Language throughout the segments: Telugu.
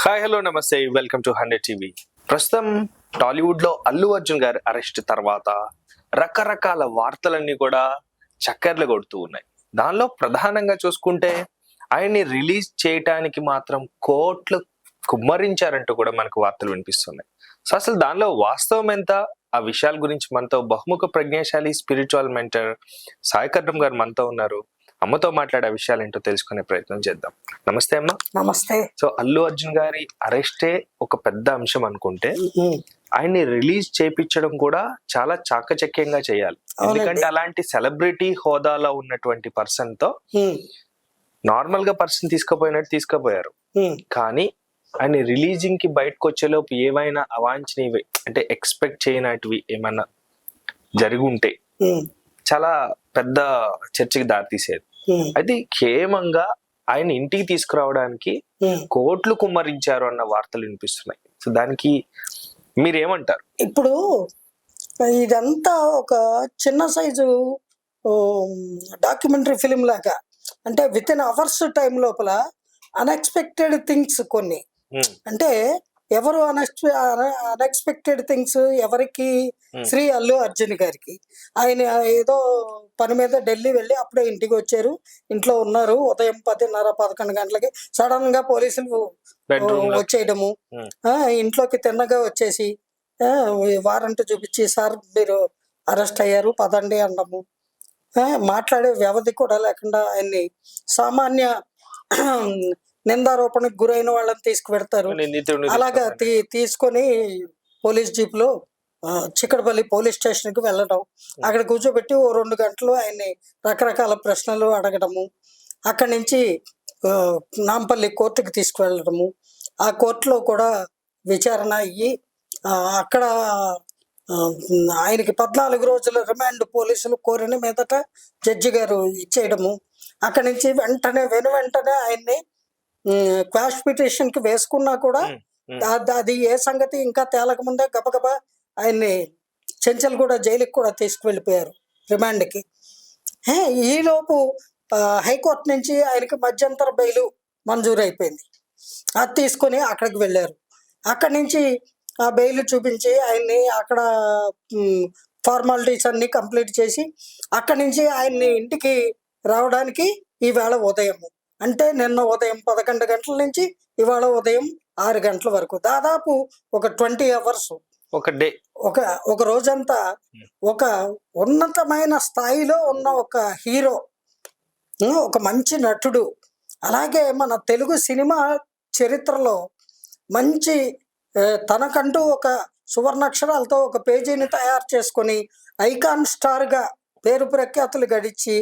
హాయ్ హలో నమస్తే వెల్కమ్ టు 100 టీవీ. ప్రస్తుతం టాలీవుడ్ లో అల్లు అర్జున్ గారి అరెస్ట్ తర్వాత రకరకాల వార్తలన్నీ కూడా చక్కర్లు కొడుతూ ఉన్నాయి. దానిలో ప్రధానంగా చూసుకుంటే ఆయన్ని రిలీజ్ చేయటానికి మాత్రం కోట్లు కుమ్మరించారంటూ కూడా మనకు వార్తలు వినిపిస్తున్నాయి. సో అసలు దానిలో వాస్తవం ఎంత, ఆ విషయాల గురించి మనతో బహుముఖ ప్రజ్ఞాశాలి స్పిరిచువల్ మెంటర్ సాయి కర్ణం గారు మనతో ఉన్నారు. అమ్మతో మాట్లాడే విషయాలు ఏంటో తెలుసుకునే ప్రయత్నం చేద్దాం. నమస్తే అమ్మ. నమస్తే. సో అల్లు అర్జున్ గారి అరెస్టే ఒక పెద్ద అంశం అనుకుంటే ఆయన్ని రిలీజ్ చేయించడం కూడా చాలా చాకచక్యంగా చేయాలి. ఎందుకంటే అలాంటి సెలబ్రిటీ హోదాలో ఉన్నటువంటి పర్సన్ తో నార్మల్ గా పర్సన్ తీసుకుపోయినట్టు తీసుకుపోయారు. కానీ ఆయన రిలీజింగ్ కి బయటకు వచ్చేలోపు ఏమైనా అవాంఛనీయవి అంటే ఎక్స్పెక్ట్ చేయనటివి ఏమైనా జరిగి ఉంటే చాలా పెద్ద చర్చకి దారితీసేది. అయితే క్షేమంగా ఆయన ఇంటికి తీసుకురావడానికి కోట్లు కుమ్మరించారు అన్న వార్తలు వినిపిస్తున్నాయి. సో దానికి మీరేమంటారు? ఇప్పుడు ఇదంతా ఒక చిన్న సైజు డాక్యుమెంటరీ ఫిలిం లాగా, అంటే విత్ ఇన్ అవర్స్ టైం లోపల అన్ఎక్స్పెక్టెడ్ థింగ్స్ కొన్ని, అంటే ఎవరు అన్ఎక్స్పెక్టెడ్ థింగ్స్ ఎవరికి? శ్రీ అల్లు అర్జున్ గారికి. ఆయన ఏదో పని మీద ఢిల్లీ వెళ్ళి అప్పుడే ఇంటికి వచ్చారు, ఇంట్లో ఉన్నారు. ఉదయం 10:30-11 గంటలకి సడన్ గా పోలీసులు వచ్చేయడము, ఇంట్లోకి తిన్నగా వచ్చేసి వారెంట్ చూపించి సార్ మీరు అరెస్ట్ అయ్యారు పదండి అనడము, మాట్లాడే వ్యవధి కూడా లేకుండా ఆయన్ని సామాన్య నిందారోపణకు గురైన వాళ్ళని తీసుకువెడతారు. అలాగా తీసుకొని పోలీస్ జీప్ లో చిక్కడపల్లి పోలీస్ స్టేషన్ కి వెళ్ళడం, అక్కడ కూర్చోబెట్టి 2 గంటలు ఆయన్ని రకరకాల ప్రశ్నలు అడగడము, అక్కడి నుంచి నాంపల్లి కోర్టుకి తీసుకువెళ్ళడము, ఆ కోర్టులో కూడా విచారణ అయ్యి అక్కడ ఆయనకి 14 రోజుల రిమాండ్ పోలీసులు కోరిన మీదట జడ్జి గారు ఇచ్చేయడము, అక్కడి నుంచి వెంటనే ఆయన్ని క్వాష్ పిటిషన్ కి వేసుకున్నా కూడా అది ఏ సంగతి ఇంకా తేలక ముందే గబగబా ఆయన్ని చెంచల్ కూడా జైలుకి కూడా తీసుకువెళ్ళిపోయారు రిమాండ్కి. ఈలోపు హైకోర్టు నుంచి ఆయనకి మధ్యంతర బెయిల్ మంజూరు అయిపోయింది. అది తీసుకొని అక్కడికి వెళ్ళారు. అక్కడి నుంచి ఆ బెయిల్ చూపించి ఆయన్ని అక్కడ ఫార్మాలిటీస్ అన్ని కంప్లీట్ చేసి అక్కడి నుంచి ఆయన్ని ఇంటికి రావడానికి ఈవేళ ఉదయం, అంటే నిన్న ఉదయం 11 గంటల నుంచి ఇవాళ ఉదయం 6 గంటల వరకు, దాదాపు ఒక 20 అవర్స్, ఒక డే, ఒక రోజంతా ఒక ఉన్నతమైన స్థాయిలో ఉన్న ఒక హీరో, ఒక మంచి నటుడు, అలాగే మన తెలుగు సినిమా చరిత్రలో మంచి తనకంటూ ఒక సువర్ణాక్షరాలతో ఒక పేజీని తయారు చేసుకొని ఐకాన్ స్టార్గా పేరు ప్రఖ్యాతులు గడించి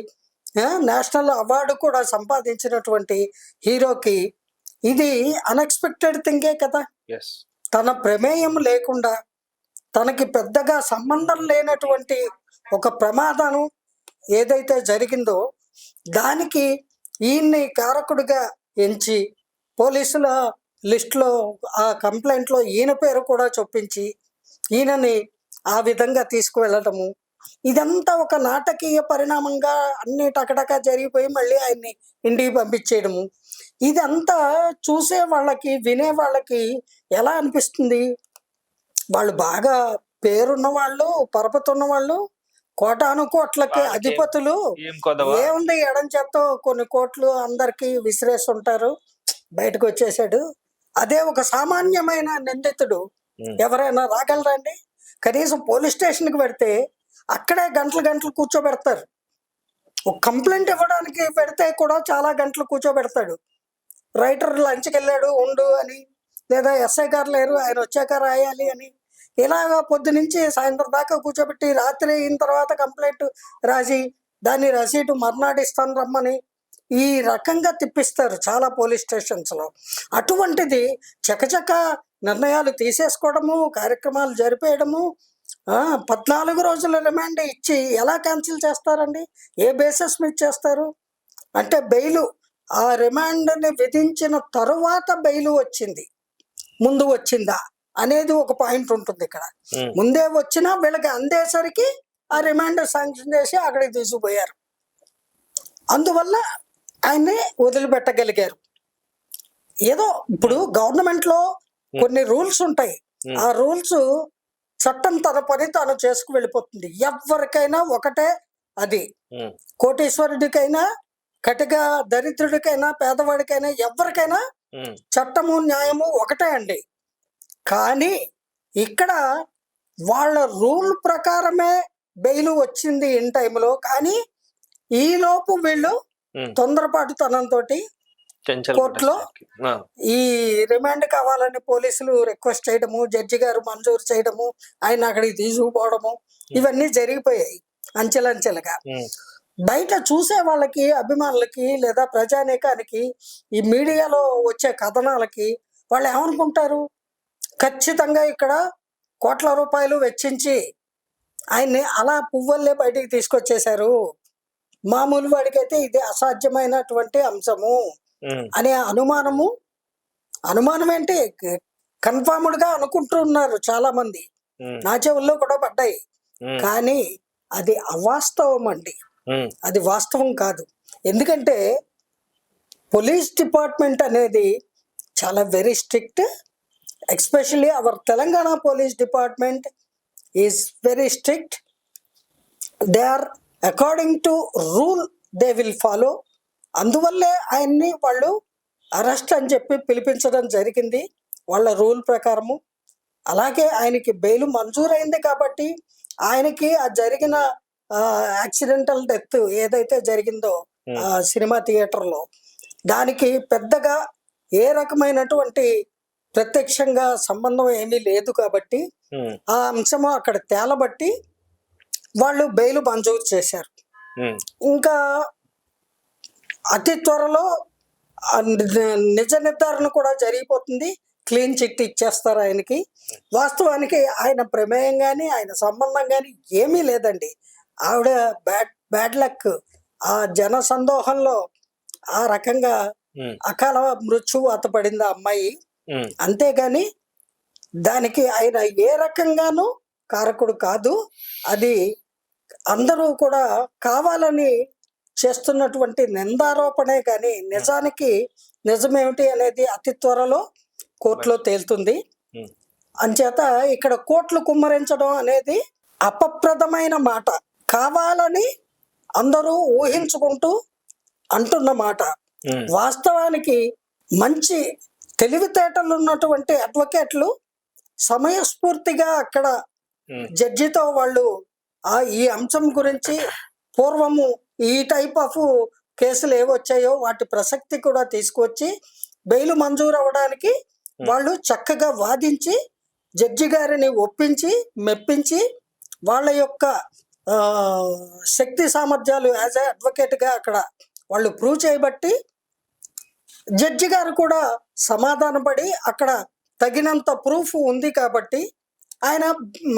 నేషనల్ అవార్డు కూడా సంపాదించినటువంటి హీరోకి ఇది అన్ఎక్స్పెక్టెడ్ థింగే కదా. తన ప్రమేయం లేకుండా, తనకి పెద్దగా సంబంధం లేనటువంటి ఒక ప్రమాదం ఏదైతే జరిగిందో దానికి ఈయన్ని కారకుడిగా ఎంచి పోలీసుల లిస్టులో ఆ కంప్లైంట్లో ఈయన పేరు కూడా చొప్పించి ఈయనని ఆ విధంగా తీసుకువెళ్ళటము, ఇదంతా ఒక నాటకీయ పరిణామంగా అన్ని టకటకా జరిగిపోయి మళ్ళీ ఆయన్ని ఇంటికి పంపించేయడము, ఇదంతా చూసే వాళ్ళకి వినే వాళ్ళకి ఎలా అనిపిస్తుంది? వాళ్ళు బాగా పేరున్న వాళ్ళు, పరపతున్న వాళ్ళు, కోటాను కోట్లకి అధిపతులు, ఏముంది ఎడం చేత్తో కొన్ని కోట్లు అందరికి విసిరేసి ఉంటారు, బయటకు వచ్చేసాడు. అదే ఒక సామాన్యమైన నిందితుడు ఎవరైనా రాగలరండి? కనీసం పోలీస్ స్టేషన్కి పెడితే అక్కడే గంటలు కూర్చోబెడతారు. ఒక కంప్లైంట్ ఇవ్వడానికి పెడితే కూడా చాలా గంటలు కూర్చోబెడతాడు. రైటర్ లంచ్కి వెళ్ళాడు ఉండు అని, లేదా ఎస్ఐ గారు లేరు ఆయన వచ్చాక రాయాలి అని, ఇలాగా పొద్దు నుంచి సాయంత్రం దాకా కూర్చోబెట్టి రాత్రి అయిన తర్వాత కంప్లైంట్ రాసి దాన్ని రసీదు మర్నాడు ఇస్తాను రమ్మని ఈ రకంగా తిప్పిస్తారు చాలా పోలీస్ స్టేషన్స్లో. అటువంటిది చకచక నిర్ణయాలు తీసేసుకోవడము, కార్యక్రమాలు జరిపేయడము, 14 రోజుల రిమాండ్ ఇచ్చి ఎలా క్యాన్సిల్ చేస్తారండి? ఏ బేసిస్ మీద చేస్తారు? అంటే బెయిల్, ఆ రిమాండ్ని విధించిన తరువాత బెయిల్ వచ్చింది, ముందు వచ్చిందా అనేది ఒక పాయింట్ ఉంటుంది ఇక్కడ. ముందే వచ్చినా వీళ్ళకి అందేసరికి ఆ రిమాండ్ శాంక్షన్ చేసి అక్కడికి తీసుకుపోయారు, అందువల్ల ఆయన్ని వదిలిపెట్టగలిగారు. ఏదో ఇప్పుడు గవర్నమెంట్ లో కొన్ని రూల్స్ ఉంటాయి. ఆ రూల్స్ చట్టం తన పని తాను చేసుకు వెళ్ళిపోతుంది. ఎవరికైనా ఒకటే అది. కోటీశ్వరుడికైనా, కటిక దరిద్రుడికైనా, పేదవాడికైనా, ఎవరికైనా చట్టము న్యాయము ఒకటే అండి. కానీ ఇక్కడ వాళ్ళ రూల్ ప్రకారమే బెయిల్ వచ్చింది ఇన్ టైంలో. కానీ ఈలోపు వీళ్ళు తొందరపాటుతనంతో కోర్టులో ఈ రిమాండ్ కావాలని పోలీసులు రిక్వెస్ట్ చేయడము, జడ్జి గారు మంజూరు చేయడము, ఆయన అక్కడికి తీసుకుపోవడము, ఇవన్నీ జరిగిపోయాయి అంచెలంచెలుగా. బయట చూసే వాళ్ళకి, అభిమానులకి లేదా ప్రజానీకానికి, ఈ మీడియాలో వచ్చే కథనాలకి వాళ్ళు ఏమనుకుంటారు? ఖచ్చితంగా ఇక్కడ కోట్ల రూపాయలు వెచ్చించి ఆయన్ని అలా పువ్వుల్లే బయటికి తీసుకొచ్చేశారు, మామూలు వాడికైతే ఇది అసాధ్యమైనటువంటి అంశము అనే అనుమానం ఏంటి, కన్ఫర్మ్డ్ గా అనుకుంటున్నారు చాలా మంది. నా చెవుల్లో కూడా పడ్డాయి. కానీ అది అవాస్తవం అండి, అది వాస్తవం కాదు. ఎందుకంటే పోలీస్ డిపార్ట్మెంట్ అనేది చాలా very strict. Especially our Telangana police department is very strict. They are according to rule they will follow. అందువల్లే ఆయన్ని వాళ్ళు అరెస్ట్ అని చెప్పి పిలిపించడం జరిగింది వాళ్ళ రూల్ ప్రకారము. అలాగే ఆయనకి బెయిల్ మంజూరైంది కాబట్టి ఆయనకి ఆ జరిగిన యాక్సిడెంటల్ డెత్ ఏదైతే జరిగిందో సినిమా థియేటర్లో, దానికి పెద్దగా ఏ రకమైనటువంటి ప్రత్యక్షంగా సంబంధం ఏమీ లేదు కాబట్టి ఆ అంశము అక్కడ తేలబట్టి వాళ్ళు బెయిల్ మంజూరు చేశారు. ఇంకా అతి త్వరలో నిజ నిర్ధారణ కూడా జరిగిపోతుంది. క్లీన్ చిట్ ఇచ్చేస్తారు ఆయనకి. వాస్తవానికి ఆయన ప్రమేయం కానీ, ఆయన సంబంధం కానీ ఏమీ లేదండి. ఆవిడ బ్యాడ్ లక్. ఆ జన సందోహంలో ఆ రకంగా అకాల మృత్యువాత పడింది ఆ అమ్మాయి. అంతేగాని దానికి ఆయన ఏ రకంగానూ కారకుడు కాదు. అది అందరూ కూడా కావాలని చేస్తున్నటువంటి నిందారోపణే కానీ నిజానికి నిజమేమిటి అనేది అతి త్వరలో కోర్టులో తేలుతుంది. అంచేత ఇక్కడ కోర్టులు కుమ్మరించడం అనేది అపప్రదమైన మాట, కావాలని అందరూ ఊహించుకుంటూ అంటున్న మాట. వాస్తవానికి మంచి తెలివితేటలు ఉన్నటువంటి అడ్వకేట్లు సమయస్ఫూర్తిగా అక్కడ జడ్జితో వాళ్ళు ఈ అంశం గురించి పూర్వము ఈ టైప్ ఆఫ్ కేసులు ఏవొచ్చాయో వాటి ప్రసక్తి కూడా తీసుకొచ్చి బెయిల్ మంజూరు అవ్వడానికి వాళ్ళు చక్కగా వాదించి జడ్జి గారిని ఒప్పించి మెప్పించి వాళ్ళ యొక్క శక్తి సామర్థ్యాలు యాజ్ ఏ అడ్వకేట్గా అక్కడ వాళ్ళు ప్రూవ్ చేయబట్టి జడ్జి గారు కూడా సమాధానపడి అక్కడ తగినంత ప్రూఫ్ ఉంది కాబట్టి ఆయన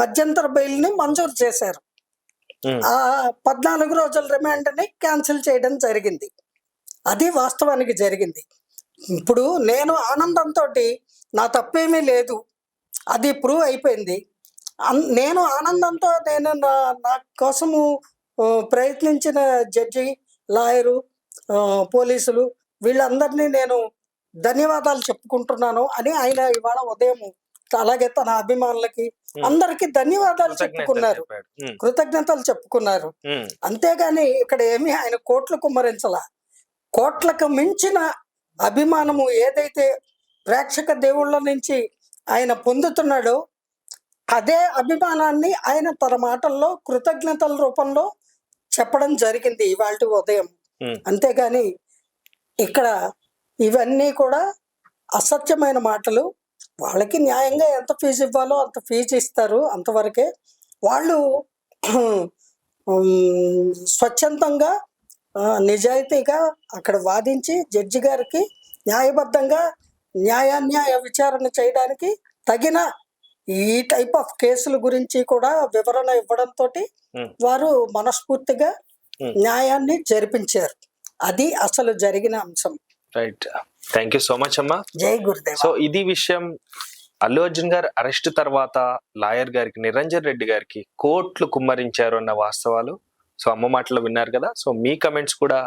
మధ్యంతర బెయిల్ని మంజూరు చేశారు. ఆ 14 రోజుల రిమాండ్ని క్యాన్సిల్ చేయడం జరిగింది. అది వాస్తవానికి జరిగింది. ఇప్పుడు నేను ఆనందంతో నా తప్పేమీ లేదు, అది ప్రూవ్ అయిపోయింది. నేను ఆనందంతో నేను నా కోసము ప్రయత్నించిన జడ్జి, లాయరు, పోలీసులు వీళ్ళందరినీ నేను ధన్యవాదాలు చెప్పుకుంటున్నాను అని ఆయన ఇవాళ ఉదయం అలాగే తన అభిమానులకి అందరికి ధన్యవాదాలు చెప్పుకున్నారు, కృతజ్ఞతలు చెప్పుకున్నారు. అంతేగాని ఇక్కడ ఏమీ ఆయన కోట్లు కుమ్మరించాల. కోట్లకు మించిన అభిమానము ఏదైతే ప్రేక్షక దేవుళ్ళ నుంచి ఆయన పొందుతున్నాడో అదే అభిమానాన్ని ఆయన తన మాటల్లో కృతజ్ఞతల రూపంలో చెప్పడం జరిగింది ఇవాళ ఉదయం. అంతేగాని ఇక్కడ ఇవన్నీ కూడా అసత్యమైన మాటలు. వాళ్ళకి న్యాయంగా ఎంత ఫీజు ఇవ్వాలో అంత ఫీజు ఇస్తారు, అంతవరకే. వాళ్ళు స్వచ్ఛందంగా నిజాయితీగా అక్కడ వాదించి జడ్జి గారికి న్యాయబద్ధంగా న్యాయ విచారణ చేయడానికి తగిన ఈ టైప్ ఆఫ్ కేసుల గురించి కూడా వివరణ ఇవ్వడంతో వారు మనస్ఫూర్తిగా న్యాయాన్ని జరిపించారు. అది అసలు జరిగిన అంశం. Right, thank you so much అమ్మా. జై గురుదేవ్. సో ఇది విషయం. అల్లు అర్జున్ గారు అరెస్ట్ తర్వాత లాయర్ గారికి, నిరంజన్ రెడ్డి గారికి కోట్లు కుమ్మరించారు అన్న వాస్తవాలు సో అమ్మ మాటలో విన్నారు కదా. సో మీ కమెంట్స్ కూడా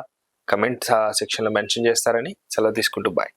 కమెంట్ సెక్షన్ లో మెన్షన్ చేస్తారని సెలవు తీసుకుంటూ బాయ్.